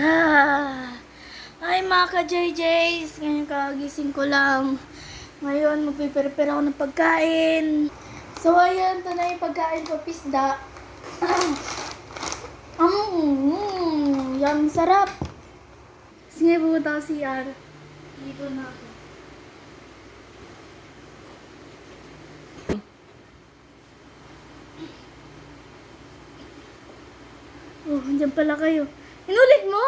Ah, ay mga ka-JJs, ngayon kagising ko lang. Ngayon magpiprepare ako ng pagkain. So ayan, ito na yung pagkain ko, pisda. Yung sarap. Sige, pumunta ko CR. Dito na ako. Oh, andyan pala kayo. Inulit mo?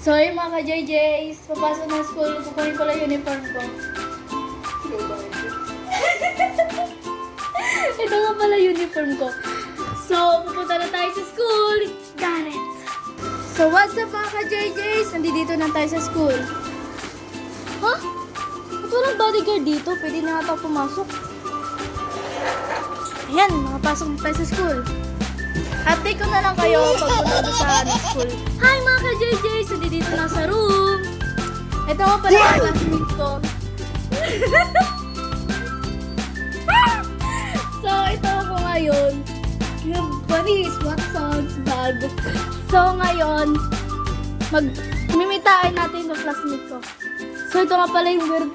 So, ayun mga ka-JJs, papasok na school, kukunin ko lang uniform ko. Ito nga pala uniform ko. So, pupunta na tayo sa school. Got it. So, what's up mga ka-JJs? Nandito na tayo sa school. Huh? Ba't walang bodyguard dito? Pwede na nga tayo pumasok. Ayan, makapasok na tayo sa school. Update ko na lang kayo pag punta sa school. Hi mga ka-JJs! Nandito na sa room. Ito nga pala yung classmate ko. So, ito ako ngayon. Yung Baris, what sounds bad. So, ngayon, mimitain natin yung classmate ko. So, ito nga pala yung weird.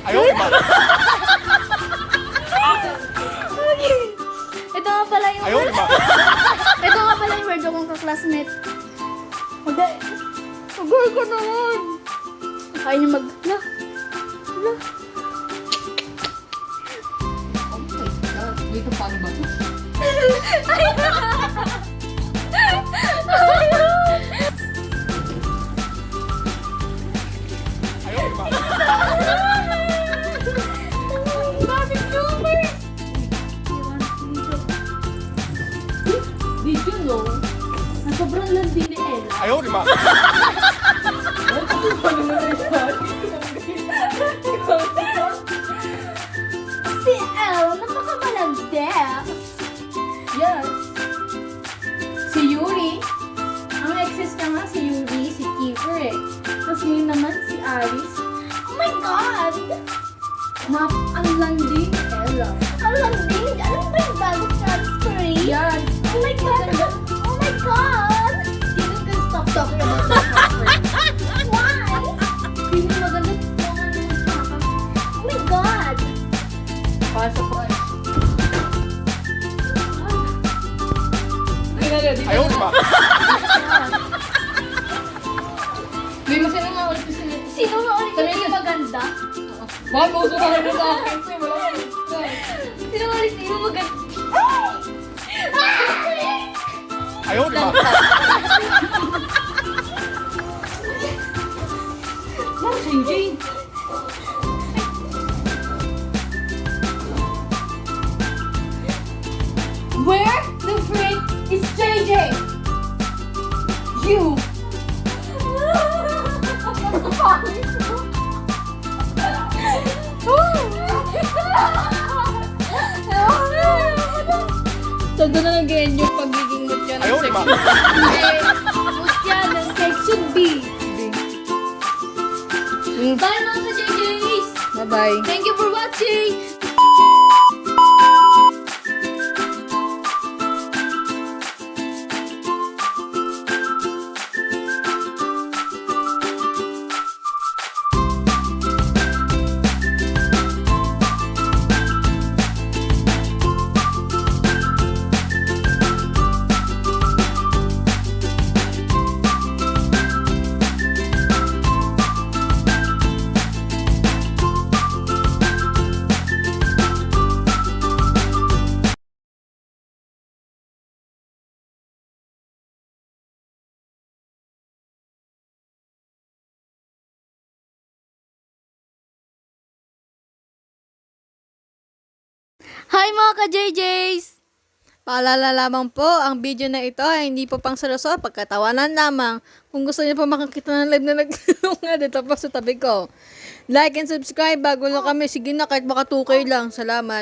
Ayun! Okay. Ito nga pala yung word. Ito nga pala yung word kong ka-classmate. Mag-girl ka naman. Kaya niya mag-la. La. Oh my God. Dito paano ba? Ayun! Bakit number? Did you know? Ang sobrang landi ni Ella. Ayaw, di ba? Si Ella, napakamalandi. Yes. Si Yuri. Ang exes ka nga si Yuri, si Kiefer eh. Tapos ngayon naman si Aris. Oh my God! Ang landi ni Ella. Ang landi. Alam ba yung bagong transfer? Yan. Oh my God! Oh my God! Didn't can stop talking about that transfer. Why? Hindi maganda po ang magpapag. Oh my God! Pasok ko. Dito Ayaw, di ba? May masaya nga ulit si Nete. Sino nga ulit yung maganda? Bakit mo gusto ka na sa akin? Wala ka gusto. Sino nga ulit yung maganda? Ayaw, di ba? Ma'am, Shinjin. Where the frick is JJ? You. Todo na again yung pagiging mutya ng Ayaw, di ba? Mutya ng section B. Bye mga ka-JJs! Bye-bye. Thank you for watching! Hi mga ka-JJs! Paalala lamang po, ang video na ito ay hindi po pang seryoso, pagkatawanan lamang. Kung gusto niyo po makakita ng live na nagtulungan, dito po sa tabi ko. Like and subscribe bago lang kami. Sige na, kahit baka 2K lang. Salamat.